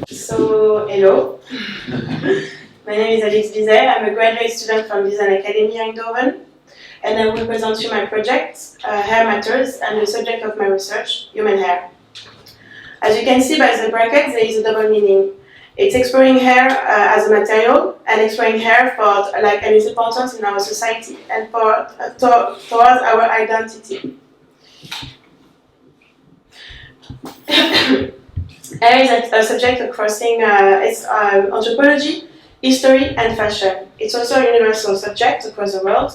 So, hello. My name is Alix Bizet. I'm a graduate student from Design Academy Eindhoven, and I will present you my project, Hair Matters, and the subject of my research, human hair. As you can see by the bracket, there is a double meaning. It's exploring hair as a material, and exploring hair for and its importance in our society and towards our identity. Hair is a subject crossing anthropology, history, and fashion. It's also a universal subject across the world,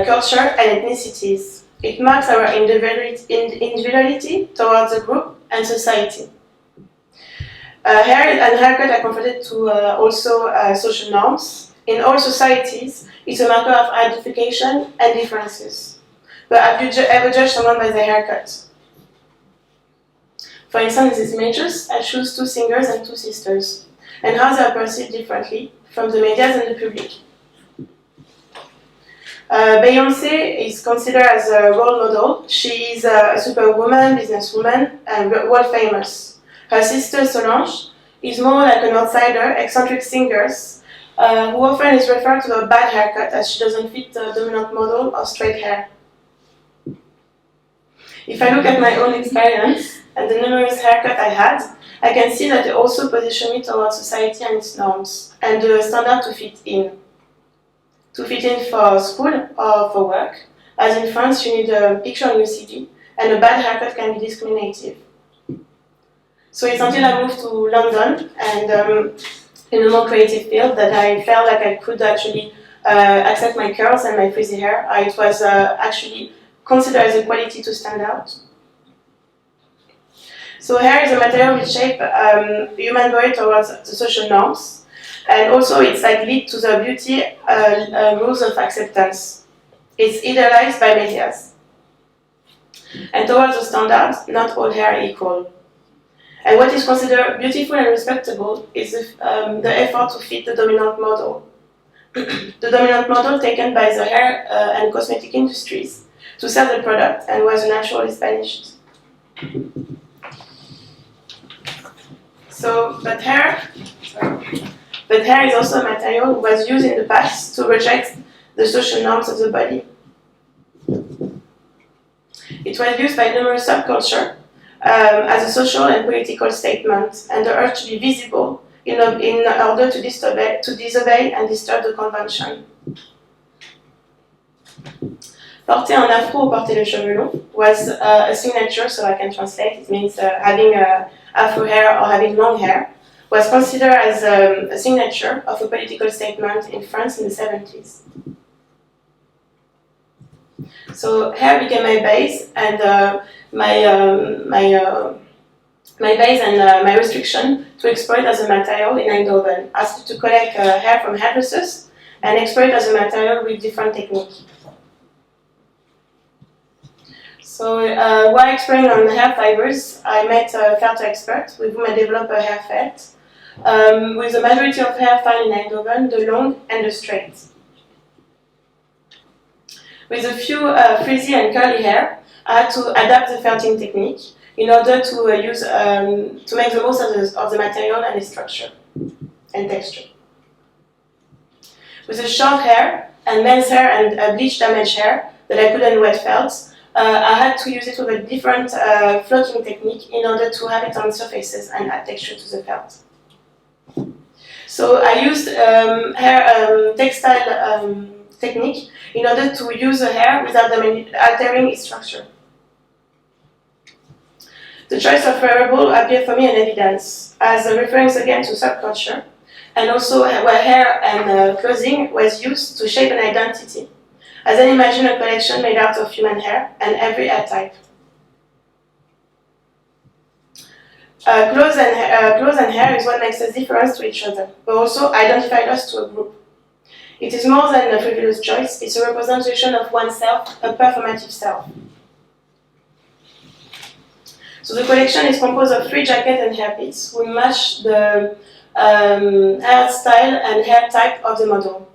culture, and ethnicities. It marks our individuality towards the group and society. Hair and haircut are confronted to also social norms. In all societies, it's a marker of identification and differences. But have you ever judged someone by their haircut? For instance, in these images, I choose two singers and two sisters, and how they are perceived differently from the media and the public. Beyoncé is considered as a role model. She is a superwoman, businesswoman, and world famous. Her sister Solange is more like an outsider, eccentric singer, who often is referred to a bad haircut as she doesn't fit the dominant model of straight hair. If I look at my own experience and the numerous haircuts I had, I can see that they also position me towards society and its norms, and the standard to fit in. To fit in for school or for work. As in France, you need a picture on your CV, and a bad haircut can be discriminative. So it's until I moved to London and in a more creative field that I felt like I could actually accept my curls and my frizzy hair. It was actually considered as a quality to stand out. So hair is a material which shapes human body towards the social norms, and also it's like lead to the beauty rules of acceptance. It's idealized by medias. And towards the standards, not all hair are equal. And what is considered beautiful and respectable is the effort to fit the dominant model. The dominant model taken by the hair and cosmetic industries to sell the product and was naturally banished. But hair is also a material that was used in the past to reject the social norms of the body. It was used by numerous subcultures as a social and political statement, and the urge to be visible in order to disobey and disturb the convention. Porter un afro ou porter les cheveux longs was a signature, so I can translate. It means having afro hair or having long hair was considered as a signature of a political statement in France in the 70s. So hair became my base, and my base and my restriction to exploit as a material in Eindhoven, asked to collect hair from hairdressers and exploit as a material with different techniques. So while exploring on hair fibers, I met a felt expert with whom I developed a hair felt, with the majority of hair found in Eindhoven, the long and the straight. With a few frizzy and curly hair, I had to adapt the felting technique in order to make the most of the material and its structure and texture. With the short hair and men's hair and bleach damaged hair that I couldn't wet felt, I had to use it with a different floating technique in order to have it on surfaces and add texture to the felt. So I used hair textile technique in order to use the hair without altering its structure. The choice of wearable appeared for me an evidence, as a reference again to subculture, and also where hair and clothing was used to shape an identity. As then imagine a collection made out of human hair and every hair type. Clothes and hair is what makes us different to each other, but also identifies us to a group. It is more than a frivolous choice, it's a representation of oneself, a performative self. So the collection is composed of 3 jackets and hairpins. We match the hairstyle and hair type of the model.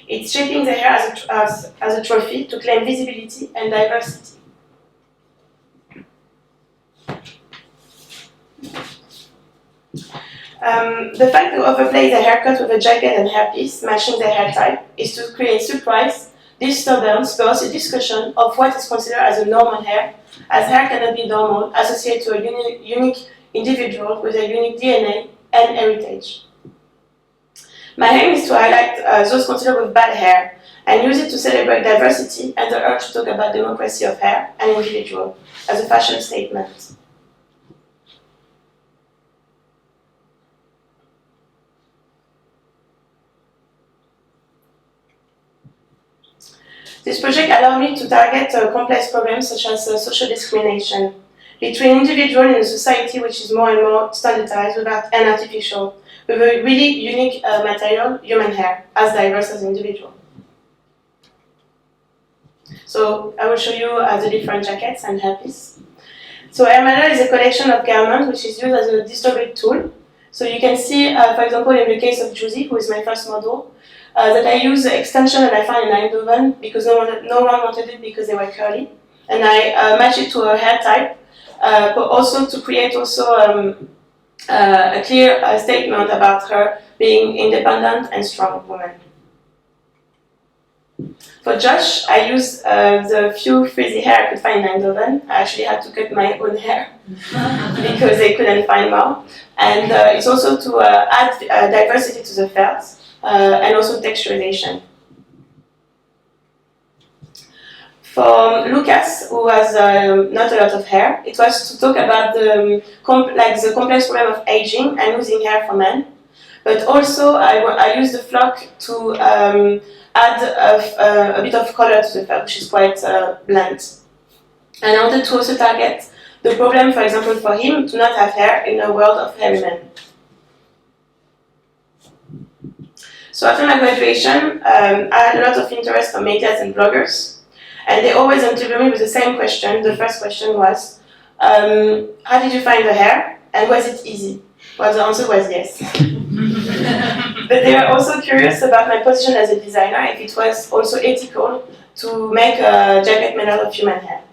It's shaping the hair as a trophy to claim visibility and diversity. The fact to overplay the haircut with a jacket and hairpiece, matching the hair type, is to create surprise, disturbance, but also discussion of what is considered as a normal hair, as hair cannot be normal, associated to a unique individual with a unique DNA and heritage. My aim is to highlight those considered with bad hair and use it to celebrate diversity and the urge to talk about democracy of hair and individual as a fashion statement. This project allowed me to target complex problems such as social discrimination between individuals in a society which is more and more standardized and artificial, with a really unique material, human hair, as diverse as individual. So I will show you the different jackets and hairpiece. So hair matter is a collection of garments which is used as a distributed tool. So you can see, for example, in the case of Judy, who is my first model, that I use the extension that I found in Eindhoven because no one wanted it because they were curly. And I match it to her hair type, but also to create a clear statement about her being independent and strong woman. For Josh, I used the few frizzy hair I could find in Eindhoven. I actually had to cut my own hair because they couldn't find more. And it's also to add diversity to the felt. And also texturization. For Lucas, who has not a lot of hair, it was to talk about the complex problem of aging and losing hair for men. But also, I used the flock to add a bit of color to the felt, which is quite blunt. And I wanted to also target the problem, for example, for him to not have hair in a world of hairy men. So after my graduation, I had a lot of interest from media and bloggers, and they always interview me with the same question. The first question was, how did you find the hair, and was it easy? Well, the answer was yes. But they were also curious about my position as a designer, if it was also ethical to make a jacket made out of human hair.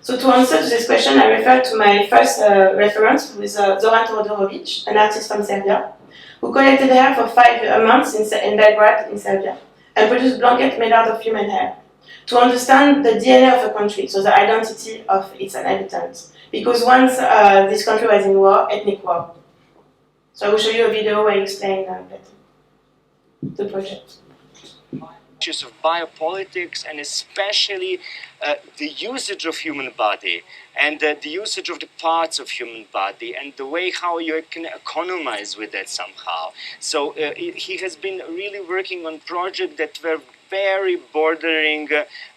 So to answer to this question, I refer to my first reference, who is Zoran Todorovic, an artist from Serbia, who collected hair for 5 months in Belgrade, in Serbia, and produced blankets made out of human hair, to understand the DNA of a country, so the identity of its inhabitants. Because once this country was in war, ethnic war. So I will show you a video where I explain better the project. Issues of biopolitics and especially the usage of human body and the usage of the parts of human body and the way how you can economize with that somehow. So he has been really working on projects that were very bordering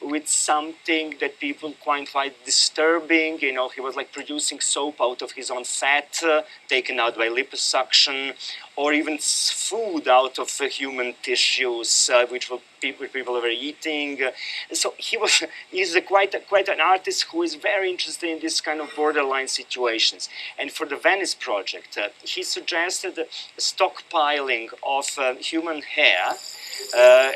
with something that people find quite disturbing. You know, he was like producing soap out of his own fat, taken out by liposuction, or even food out of human tissues, which people were eating. So he's quite an artist who is very interested in this kind of borderline situations. And for the Venice project, he suggested stockpiling of human hair.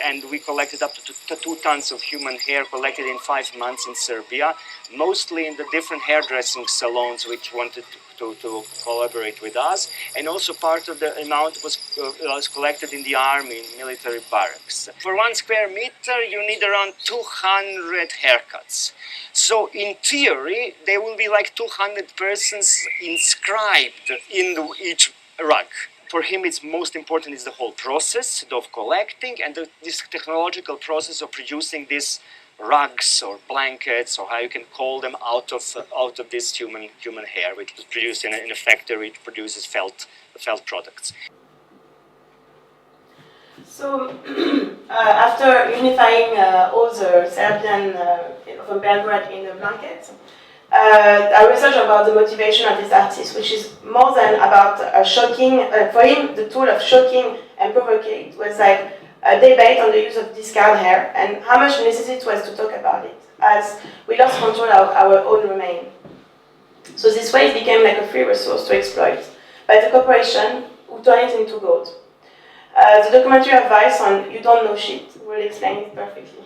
And we collected up to 2 tons of human hair collected in 5 months in Serbia, mostly in the different hairdressing salons which wanted to collaborate with us, and also part of the amount was collected in the army, in military barracks. For 1 square meter, you need around 200 haircuts. So in theory, there will be like 200 persons inscribed in each rug. For him, it's most important is the whole process of collecting and this technological process of producing these rugs or blankets, or how you can call them, out of this human hair, which is produced in a factory which produces felt products. So after unifying all the Serbian from Belgrade in a blanket, I researched about the motivation of this artist, which is more than about shocking. For him, the tool of shocking and provoking was like a debate on the use of discard hair and how much necessity it was to talk about it, as we lost control of our own remain. So this way it became like a free resource to exploit by the corporation who turned it into gold. The documentary of Vice on You Don't Know Shit will explain it perfectly.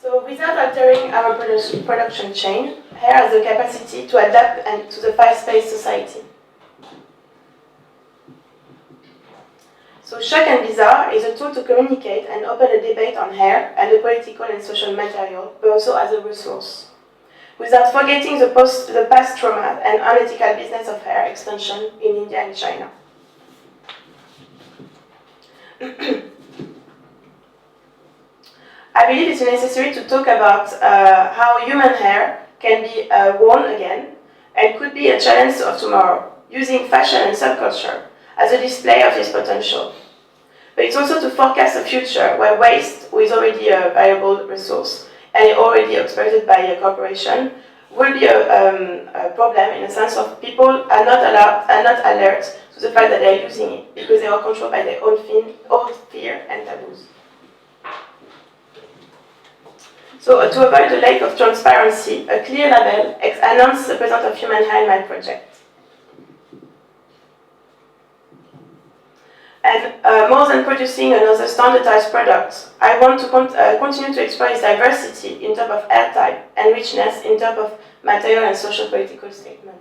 So without altering our production chain, hair has the capacity to adapt and to the fast-paced society. So Shock and Bizarre is a tool to communicate and open a debate on hair and the political and social material, but also as a resource. Without forgetting the past trauma and unethical business of hair extension in India and China. I believe it's necessary to talk about how human hair can be worn again and could be a challenge of tomorrow, using fashion and subculture as a display of its potential. But it's also to forecast a future where waste, which is already a valuable resource and already exploited by a corporation, will be a problem in the sense of people are not alert to the fact that they are using it because they are controlled by their own fear and taboos. So to avoid the lack of transparency, a clear label announced the presence of human hair in my project. And more than producing another standardized product, I want to continue to explore its diversity in terms of hair type and richness in terms of material and social political statement.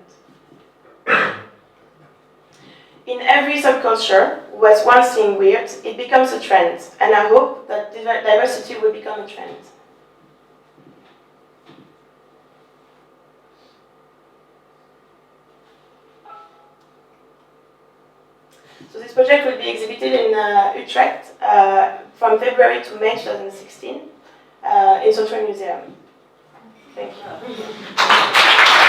In every subculture, what's one thing weird, it becomes a trend, and I hope that diversity will become a trend. So this project will be exhibited in Utrecht from February to May 2016 in Central Museum. Thank you.